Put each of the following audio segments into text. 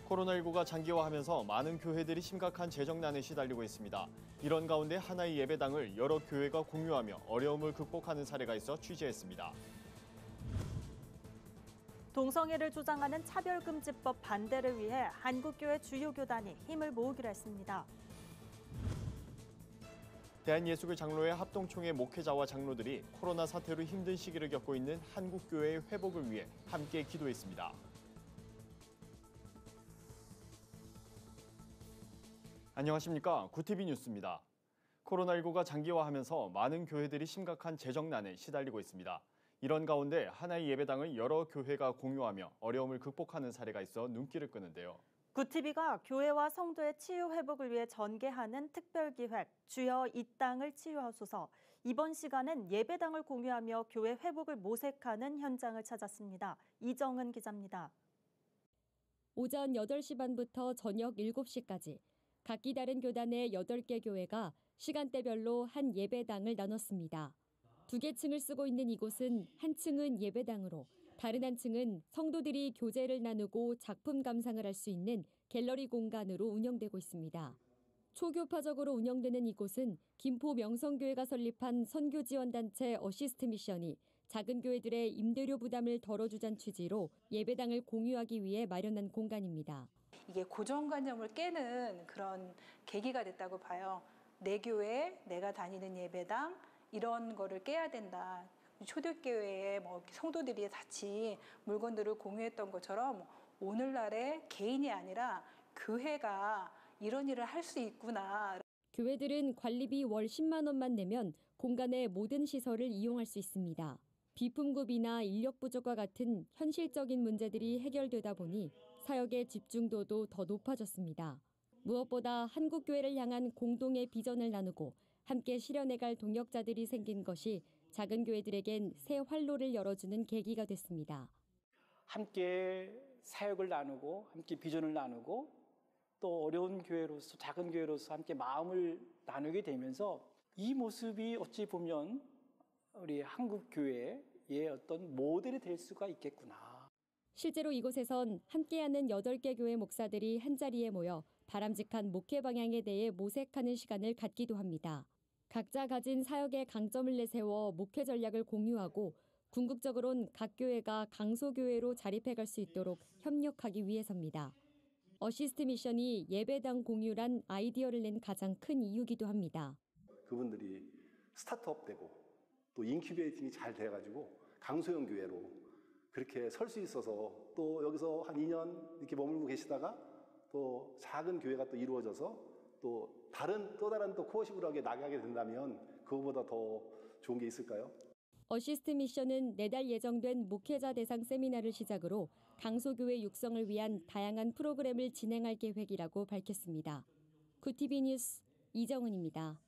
코로나19가 장기화하면서 많은 교회들이 심각한 재정난에 시달리고 있습니다. 이런 가운데 하나의 예배당을 여러 교회가 공유하며 어려움을 극복하는 사례가 있어 취재했습니다. 동성애를 주장하는 차별금지법 반대를 위해 한국교회 주요 교단이 힘을 모으기로 했습니다. 대한예수교 장로회 합동총회 목회자와 장로들이 코로나 사태로 힘든 시기를 겪고 있는 한국교회의 회복을 위해 함께 기도했습니다. 안녕하십니까. 구티비 뉴스입니다. 코로나19가 장기화하면서 많은 교회들이 심각한 재정난에 시달리고 있습니다. 이런 가운데 하나의 예배당을 여러 교회가 공유하며 어려움을 극복하는 사례가 있어 눈길을 끄는데요. 구티비가 교회와 성도의 치유 회복을 위해 전개하는 특별기획 주여 이 땅을 치유하소서. 이번 시간은 예배당을 공유하며 교회 회복을 모색하는 현장을 찾았습니다. 이정은 기자입니다. 오전 8시 반부터 저녁 7시까지 각기 다른 교단의 8개 교회가 시간대별로 한 예배당을 나눴습니다. 2개 층을 쓰고 있는 이곳은 한 층은 예배당으로 다른 한 층은 성도들이 교제를 나누고 작품 감상을 할 수 있는 갤러리 공간으로 운영되고 있습니다. 초교파적으로 운영되는 이곳은 김포 명성교회가 설립한 선교 지원단체 어시스트 미션이 작은 교회들의 임대료 부담을 덜어주자는 취지로 예배당을 공유하기 위해 마련한 공간입니다. 이게 고정관념을 깨는 그런 계기가 됐다고 봐요. 내 교회, 내가 다니는 예배당 이런 거를 깨야 된다. 초대교회에 성도들이 같이 물건들을 공유했던 것처럼 오늘날의 개인이 아니라 교회가 이런 일을 할 수 있구나. 교회들은 관리비 월 10만 원만 내면 공간의 모든 시설을 이용할 수 있습니다. 비품급이나 인력 부족과 같은 현실적인 문제들이 해결되다 보니 사역의 집중도도 더 높아졌습니다. 무엇보다 한국교회를 향한 공동의 비전을 나누고 함께 실현해갈 동역자들이 생긴 것이 작은 교회들에겐 새 활로를 열어주는 계기가 됐습니다. 함께 사역을 나누고 함께 비전을 나누고 또 어려운 교회로서 작은 교회로서 함께 마음을 나누게 되면서 이 모습이 어찌 보면 우리 한국교회의 어떤 모델이 될 수가 있겠구나. 실제로 이곳에선 함께하는 8개 교회 목사들이 한자리에 모여 바람직한 목회 방향에 대해 모색하는 시간을 갖기도 합니다. 각자 가진 사역의 강점을 내세워 목회 전략을 공유하고 궁극적으론 각 교회가 강소교회로 자립해갈 수 있도록 협력하기 위해서입니다. 어시스트 미션이 예배당 공유란 아이디어를 낸 가장 큰 이유기도 합니다. 그분들이 스타트업 되고 또 인큐베이팅이 잘 돼가지고 강소형 교회로 그렇게 설 수 있어서 또 여기서 한 2년 이렇게 머물고 계시다가 또 작은 교회가 또 이루어져서 또 다른 코어시브하게 나가게 된다면 그거보다 더 좋은 게 있을까요? 어시스트 미션은 내달 예정된 목회자 대상 세미나를 시작으로 강소교회 육성을 위한 다양한 프로그램을 진행할 계획이라고 밝혔습니다. 구티비 뉴스 이정은입니다.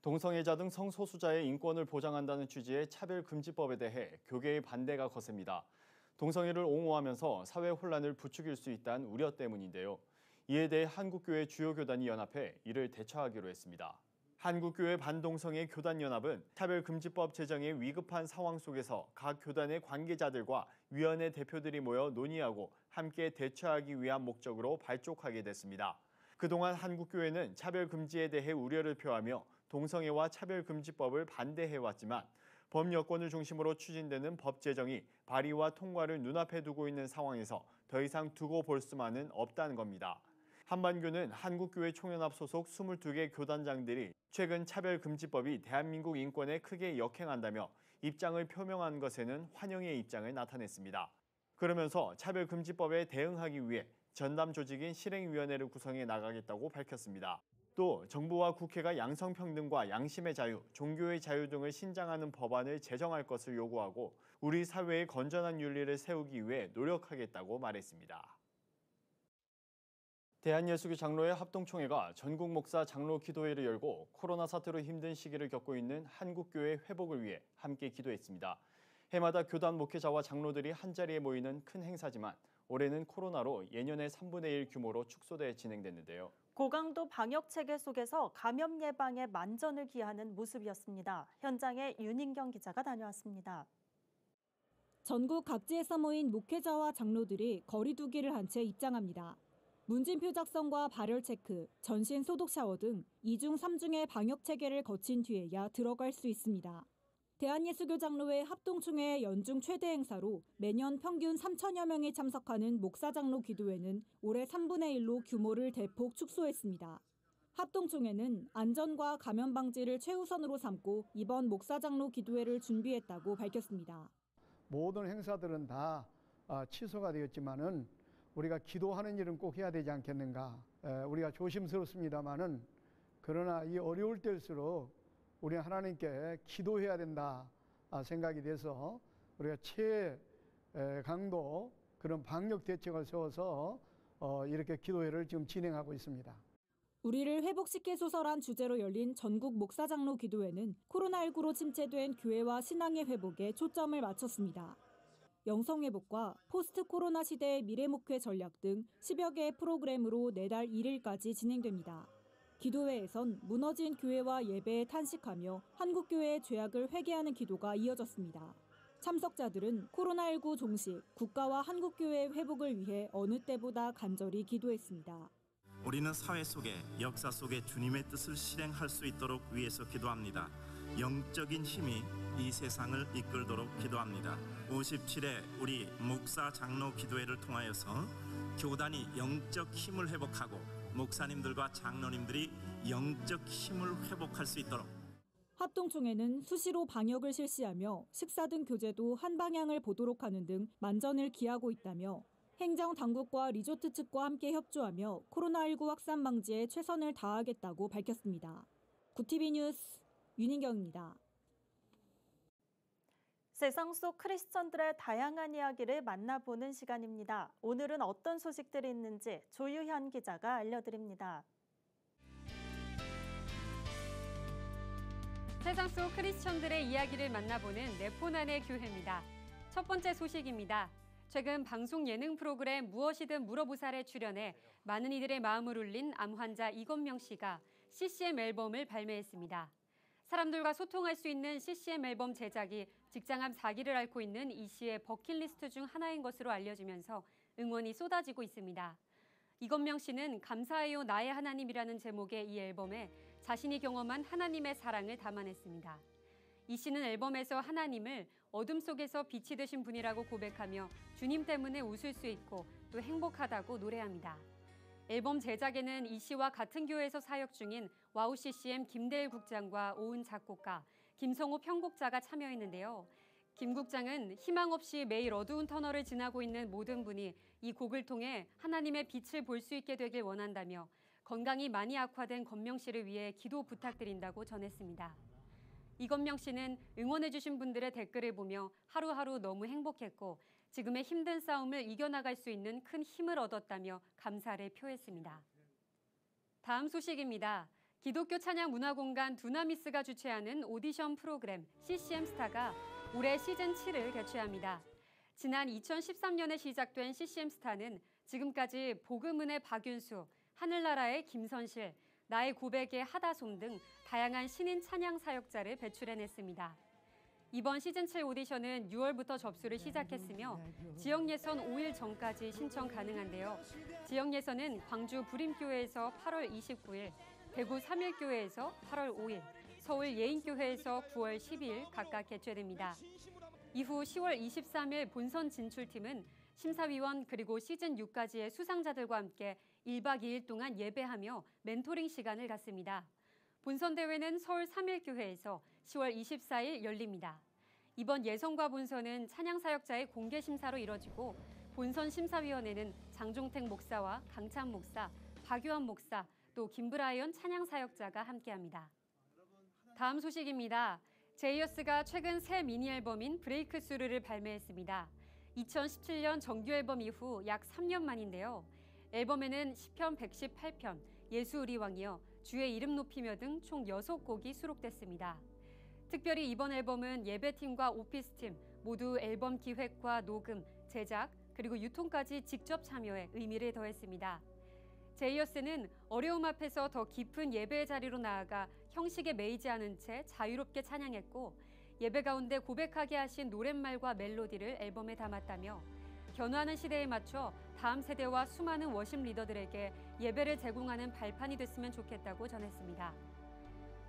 동성애자 등 성소수자의 인권을 보장한다는 취지의 차별금지법에 대해 교계의 반대가 거셉니다. 동성애를 옹호하면서 사회 혼란을 부추길 수 있다는 우려 때문인데요. 이에 대해 한국교회 주요 교단이 연합해 이를 대처하기로 했습니다. 한국교회 반동성애 교단연합은 차별금지법 제정의 위급한 상황 속에서 각 교단의 관계자들과 위원회 대표들이 모여 논의하고 함께 대처하기 위한 목적으로 발족하게 됐습니다. 그동안 한국교회는 차별금지에 대해 우려를 표하며 동성애와 차별금지법을 반대해왔지만 법 여건을 중심으로 추진되는 법 제정이 발의와 통과를 눈앞에 두고 있는 상황에서 더 이상 두고 볼 수만은 없다는 겁니다. 한반교는 한국교회 총연합 소속 22개 교단장들이 최근 차별금지법이 대한민국 인권에 크게 역행한다며 입장을 표명한 것에는 환영의 입장을 나타냈습니다. 그러면서 차별금지법에 대응하기 위해 전담 조직인 실행위원회를 구성해 나가겠다고 밝혔습니다. 또 정부와 국회가 양성평등과 양심의 자유, 종교의 자유 등을 신장하는 법안을 제정할 것을 요구하고 우리 사회의 건전한 윤리를 세우기 위해 노력하겠다고 말했습니다. 대한예수교 장로회 합동총회가 전국 목사 장로 기도회를 열고 코로나 사태로 힘든 시기를 겪고 있는 한국교회 회복을 위해 함께 기도했습니다. 해마다 교단 목회자와 장로들이 한자리에 모이는 큰 행사지만 올해는 코로나로 예년의 3분의 1 규모로 축소돼 진행됐는데요. 고강도 방역 체계 속에서 감염 예방에 만전을 기하는 모습이었습니다. 현장에 윤인경 기자가 다녀왔습니다. 전국 각지에서 모인 목회자와 장로들이 거리두기를 한 채 입장합니다. 문진표 작성과 발열 체크, 전신 소독 샤워 등 2중 3중의 방역 체계를 거친 뒤에야 들어갈 수 있습니다. 대한예수교 장로회 합동총회 연중 최대 행사로 매년 평균 3천여 명이 참석하는 목사장로 기도회는 올해 3분의 1로 규모를 대폭 축소했습니다. 합동총회는 안전과 감염 방지를 최우선으로 삼고 이번 목사장로 기도회를 준비했다고 밝혔습니다. 모든 행사들은 다 취소가 되었지만은 우리가 기도하는 일은 꼭 해야 되지 않겠는가. 우리가 조심스럽습니다만은 그러나 이 어려울 때일수록 우리 하나님께 기도해야 된다 생각이 돼서 우리가 최강도 그런 방역 대책을 세워서 이렇게 기도회를 지금 진행하고 있습니다. 우리를 회복시키소서란 주제로 열린 전국 목사장로 기도회는 코로나19로 침체된 교회와 신앙의 회복에 초점을 맞췄습니다. 영성회복과 포스트 코로나 시대의 미래목회 전략 등 10여 개의 프로그램으로 내달 1일까지 진행됩니다. 기도회에선 무너진 교회와 예배에 탄식하며 한국교회의 죄악을 회개하는 기도가 이어졌습니다. 참석자들은 코로나19 종식, 국가와 한국교회의 회복을 위해 어느 때보다 간절히 기도했습니다. 우리는 사회 속에 역사 속에 주님의 뜻을 실행할 수 있도록 위해서 기도합니다. 영적인 힘이 이 세상을 이끌도록 기도합니다. 57회 우리 목사 장로 기도회를 통하여서 교단이 영적 힘을 회복하고 목사님들과 장로님들이 영적 힘을 회복할 수 있도록 합동총회는 수시로 방역을 실시하며 식사 등 교제도 한 방향을 보도록 하는 등 만전을 기하고 있다며 행정당국과 리조트 측과 함께 협조하며 코로나19 확산 방지에 최선을 다하겠다고 밝혔습니다. 구TV 뉴스 윤인경입니다. 세상 속 크리스천들의 다양한 이야기를 만나보는 시간입니다. 오늘은 어떤 소식들이 있는지 조유현 기자가 알려드립니다. 세상 속 크리스천들의 이야기를 만나보는 네포난의 교회입니다. 첫 번째 소식입니다. 최근 방송 예능 프로그램 무엇이든 물어보살에 출연해 많은 이들의 마음을 울린 암 환자 이건명 씨가 CCM 앨범을 발매했습니다. 사람들과 소통할 수 있는 CCM 앨범 제작이 직장암 4기를 앓고 있는 이 씨의 버킷리스트 중 하나인 것으로 알려지면서 응원이 쏟아지고 있습니다. 이건명 씨는 감사해요 나의 하나님이라는 제목의 이 앨범에 자신이 경험한 하나님의 사랑을 담아냈습니다. 이 씨는 앨범에서 하나님을 어둠 속에서 빛이 되신 분이라고 고백하며 주님 때문에 웃을 수 있고 또 행복하다고 노래합니다. 앨범 제작에는 이 씨와 같은 교회에서 사역 중인 와우 CCM 김대일 국장과 오은 작곡가, 김성호 편곡자가 참여했는데요. 김 국장은 희망 없이 매일 어두운 터널을 지나고 있는 모든 분이 이 곡을 통해 하나님의 빛을 볼 수 있게 되길 원한다며 건강이 많이 악화된 건명 씨를 위해 기도 부탁드린다고 전했습니다. 이건명 씨는 응원해주신 분들의 댓글을 보며 하루하루 너무 행복했고 지금의 힘든 싸움을 이겨나갈 수 있는 큰 힘을 얻었다며 감사를 표했습니다. 다음 소식입니다. 기독교 찬양 문화공간 두나미스가 주최하는 오디션 프로그램 CCM 스타가 올해 시즌 7을 개최합니다. 지난 2013년에 시작된 CCM 스타는 지금까지 복음은의 박윤수, 하늘나라의 김선실, 나의 고백의 하다솜 등 다양한 신인 찬양 사역자를 배출해냈습니다. 이번 시즌7 오디션은 6월부터 접수를 시작했으며 지역 예선 5일 전까지 신청 가능한데요. 지역 예선은 광주 부림교회에서 8월 29일, 대구 3일교회에서 8월 5일, 서울 예인교회에서 9월 12일 각각 개최됩니다. 이후 10월 23일 본선 진출팀은 심사위원 그리고 시즌6까지의 수상자들과 함께 1박 2일 동안 예배하며 멘토링 시간을 갖습니다. 본선 대회는 서울 3일교회에서 10월 24일 열립니다. 이번 예선과 본선은 찬양 사역자의 공개 심사로 이뤄지고 본선 심사위원회는 장종택 목사와 강찬 목사, 박유한 목사, 또 김브라이언 찬양 사역자가 함께합니다. 다음 소식입니다. 제이어스가 최근 새 미니 앨범인 브레이크스루를 발매했습니다. 2017년 정규 앨범 이후 약 3년 만인데요. 앨범에는 시편 118편, 예수 우리 왕이여, 주의 이름 높이며 등 총 6곡이 수록됐습니다. 특별히 이번 앨범은 예배팀과 오피스팀 모두 앨범 기획과 녹음, 제작, 그리고 유통까지 직접 참여해 의미를 더했습니다. 제이어스는 어려움 앞에서 더 깊은 예배의 자리로 나아가 형식에 매이지 않은 채 자유롭게 찬양했고 예배 가운데 고백하게 하신 노랫말과 멜로디를 앨범에 담았다며 변화하는 시대에 맞춰 다음 세대와 수많은 워십 리더들에게 예배를 제공하는 발판이 됐으면 좋겠다고 전했습니다.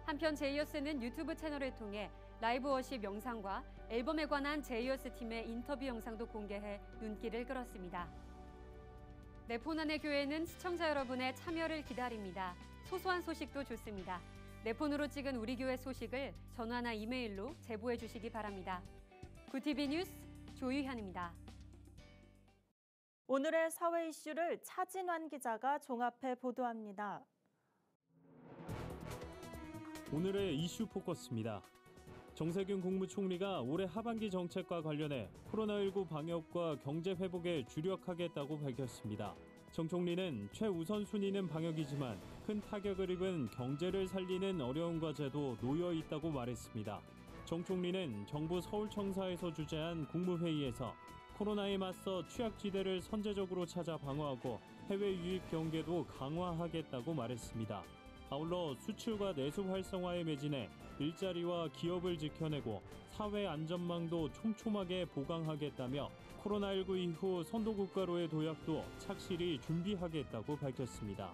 한편 제이어스는 유튜브 채널을 통해 라이브 워십 영상과 앨범에 관한 제이어스 팀의 인터뷰 영상도 공개해 눈길을 끌었습니다. 내포난의 교회는 시청자 여러분의 참여를 기다립니다. 소소한 소식도 좋습니다. 내 폰으로 찍은 우리 교회 소식을 전화나 이메일로 제보해 주시기 바랍니다. 구TV 뉴스 조유현입니다. 오늘의 사회 이슈를 차진환 기자가 종합해 보도합니다. 오늘의 이슈 포커스입니다. 정세균 국무총리가 올해 하반기 정책과 관련해 코로나19 방역과 경제 회복에 주력하겠다고 밝혔습니다. 정 총리는 최우선 순위는 방역이지만 큰 타격을 입은 경제를 살리는 어려운 과제도 놓여 있다고 말했습니다. 정 총리는 정부 서울청사에서 주재한 국무회의에서 코로나에 맞서 취약지대를 선제적으로 찾아 방어하고 해외 유입 경계도 강화하겠다고 말했습니다. 아울러 수출과 내수 활성화에 매진해 일자리와 기업을 지켜내고 사회 안전망도 촘촘하게 보강하겠다며 코로나19 이후 선도국가로의 도약도 착실히 준비하겠다고 밝혔습니다.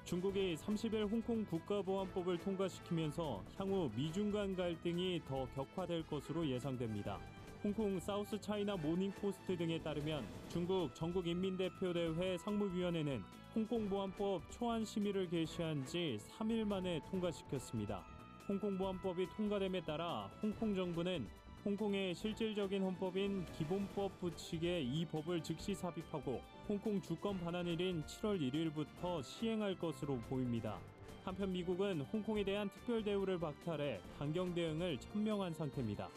중국이 30일 홍콩 국가보안법을 통과시키면서 향후 미중 간 갈등이 더 격화될 것으로 예상됩니다. 홍콩 사우스 차이나 모닝포스트 등에 따르면 중국 전국인민대표대회 상무위원회는 홍콩보안법 초안 심의를 개시한 지 3일 만에 통과시켰습니다. 홍콩보안법이 통과됨에 따라 홍콩 정부는 홍콩의 실질적인 헌법인 기본법 부칙에 이 법을 즉시 삽입하고 홍콩 주권 반환일인 7월 1일부터 시행할 것으로 보입니다. 한편 미국은 홍콩에 대한 특별 대우를 박탈해 강경 대응을 천명한 상태입니다.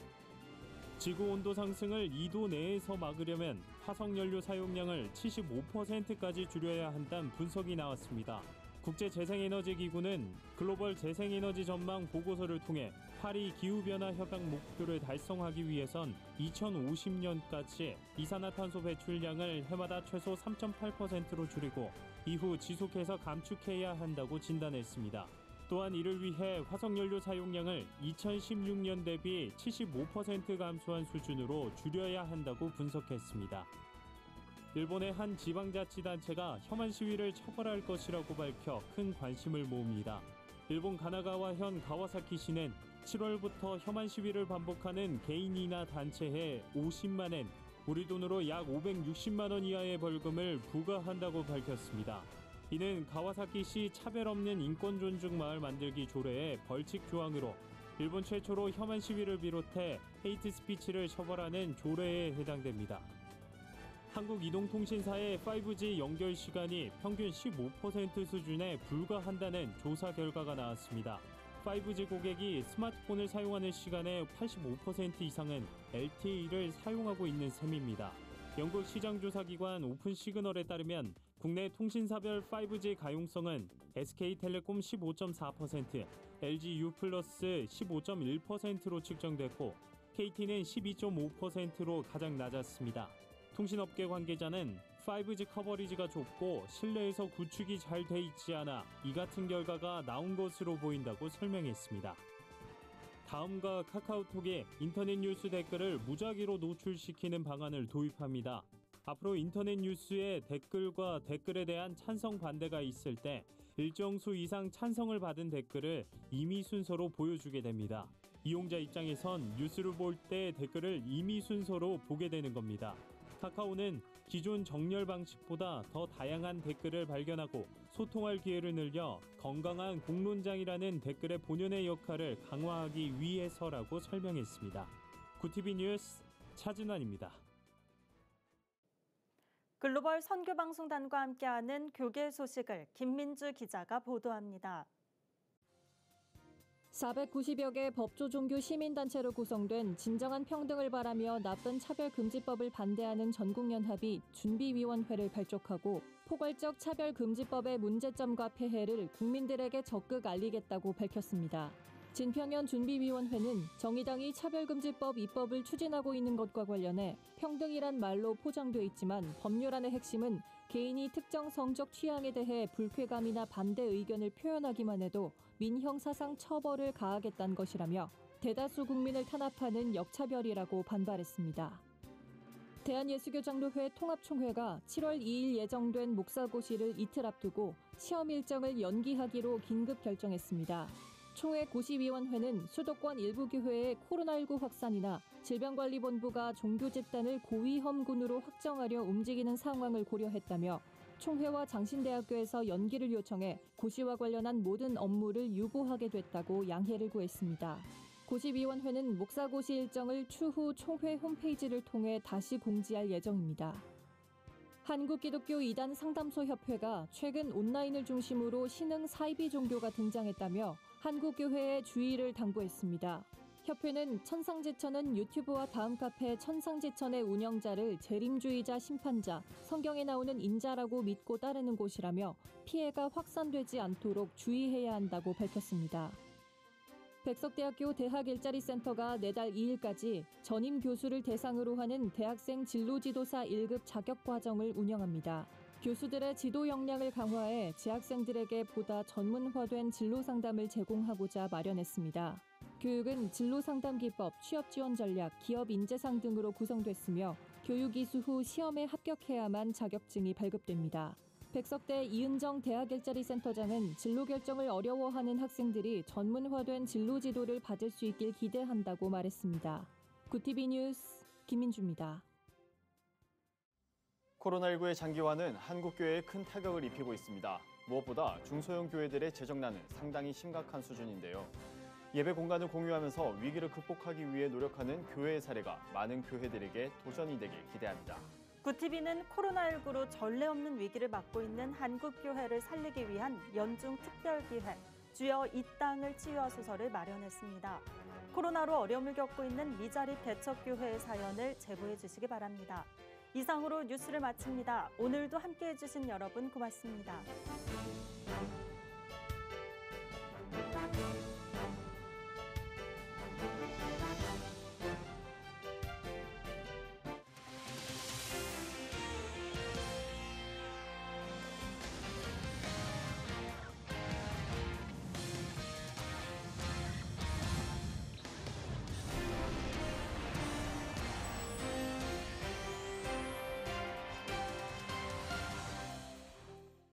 지구온도 상승을 2도 내에서 막으려면 화석연료 사용량을 75%까지 줄여야 한다는 분석이 나왔습니다. 국제재생에너지기구는 글로벌 재생에너지 전망 보고서를 통해 파리 기후변화 협약 목표를 달성하기 위해선 2050년까지 이산화탄소 배출량을 해마다 최소 3.8%로 줄이고 이후 지속해서 감축해야 한다고 진단했습니다. 또한 이를 위해 화석연료 사용량을 2016년 대비 75% 감소한 수준으로 줄여야 한다고 분석했습니다. 일본의 한 지방자치단체가 혐한 시위를 처벌할 것이라고 밝혀 큰 관심을 모읍니다. 일본 가나가와현 가와사키시는 7월부터 혐한 시위를 반복하는 개인이나 단체에 50만엔, 우리 돈으로 약 560만 원 이하의 벌금을 부과한다고 밝혔습니다. 이는 가와사키시 차별 없는 인권 존중 마을 만들기 조례의 벌칙 조항으로 일본 최초로 혐한 시위를 비롯해 헤이트 스피치를 처벌하는 조례에 해당됩니다. 한국이동통신사의 5G 연결 시간이 평균 15% 수준에 불과한다는 조사 결과가 나왔습니다. 5G 고객이 스마트폰을 사용하는 시간의 85% 이상은 LTE를 사용하고 있는 셈입니다. 영국 시장조사기관 오픈시그널에 따르면 국내 통신사별 5G 가용성은 SK텔레콤 15.4%, LGU 플러스 15.1%로 측정됐고 KT는 12.5%로 가장 낮았습니다. 통신업계 관계자는 5G 커버리지가 좁고 실내에서 구축이 잘 돼 있지 않아 이 같은 결과가 나온 것으로 보인다고 설명했습니다. 다음과 카카오톡이 인터넷 뉴스 댓글을 무작위로 노출시키는 방안을 도입합니다. 앞으로 인터넷 뉴스에 댓글과 댓글에 대한 찬성 반대가 있을 때 일정 수 이상 찬성을 받은 댓글을 임의 순서로 보여주게 됩니다. 이용자 입장에선 뉴스를 볼 때 댓글을 임의 순서로 보게 되는 겁니다. 카카오는 기존 정렬 방식보다 더 다양한 댓글을 발견하고 소통할 기회를 늘려 건강한 공론장이라는 댓글의 본연의 역할을 강화하기 위해서라고 설명했습니다. 구TV 뉴스 차진환입니다. 글로벌 선교방송단과 함께하는 교계 소식을 김민주 기자가 보도합니다. 490여 개 법조 종교 시민단체로 구성된 진정한 평등을 바라며 나쁜 차별금지법을 반대하는 전국연합이 준비위원회를 발족하고 포괄적 차별금지법의 문제점과 폐해를 국민들에게 적극 알리겠다고 밝혔습니다. 진평현 준비위원회는 정의당이 차별금지법 입법을 추진하고 있는 것과 관련해 평등이란 말로 포장돼 있지만 법률안의 핵심은 개인이 특정 성적 취향에 대해 불쾌감이나 반대 의견을 표현하기만 해도 민형사상 처벌을 가하겠다는 것이라며 대다수 국민을 탄압하는 역차별이라고 반발했습니다. 대한예수교장로회 통합총회가 7월 2일 예정된 목사고시를 이틀 앞두고 시험 일정을 연기하기로 긴급 결정했습니다. 총회 고시위원회는 수도권 일부 교회의 코로나19 확산이나 질병관리본부가 종교 집단을 고위험군으로 확정하려 움직이는 상황을 고려했다며 총회와 장신대학교에서 연기를 요청해 고시와 관련한 모든 업무를 유보하게 됐다고 양해를 구했습니다. 고시위원회는 목사고시 일정을 추후 총회 홈페이지를 통해 다시 공지할 예정입니다. 한국기독교 이단 상담소 협회가 최근 온라인을 중심으로 신흥 사이비 종교가 등장했다며 한국교회에 주의를 당부했습니다. 협회는 천상지천은 유튜브와 다음 카페 천상지천의 운영자를 재림주의자 심판자, 성경에 나오는 인자라고 믿고 따르는 곳이라며 피해가 확산되지 않도록 주의해야 한다고 밝혔습니다. 백석대학교 대학일자리센터가 내달 2일까지 전임 교수를 대상으로 하는 대학생 진로지도사 1급 자격과정을 운영합니다. 교수들의 지도 역량을 강화해 재학생들에게 보다 전문화된 진로 상담을 제공하고자 마련했습니다. 교육은 진로 상담 기법, 취업 지원 전략, 기업 인재상 등으로 구성됐으며 교육 이수 후 시험에 합격해야만 자격증이 발급됩니다. 백석대 이은정 대학일자리센터장은 진로 결정을 어려워하는 학생들이 전문화된 진로 지도를 받을 수 있길 기대한다고 말했습니다. 구TV 뉴스 김민주입니다. 코로나19의 장기화는 한국교회에 큰 타격을 입히고 있습니다. 무엇보다 중소형 교회들의 재정난은 상당히 심각한 수준인데요. 예배 공간을 공유하면서 위기를 극복하기 위해 노력하는 교회의 사례가 많은 교회들에게 도전이 되길 기대합니다. 구TV는 코로나19로 전례 없는 위기를 맞고 있는 한국교회를 살리기 위한 연중 특별기획 주여 이 땅을 치유하소서를 마련했습니다. 코로나로 어려움을 겪고 있는 미자립 개척교회의 사연을 제보해 주시기 바랍니다. 이상으로 뉴스를 마칩니다. 오늘도 함께해 주신 여러분 고맙습니다.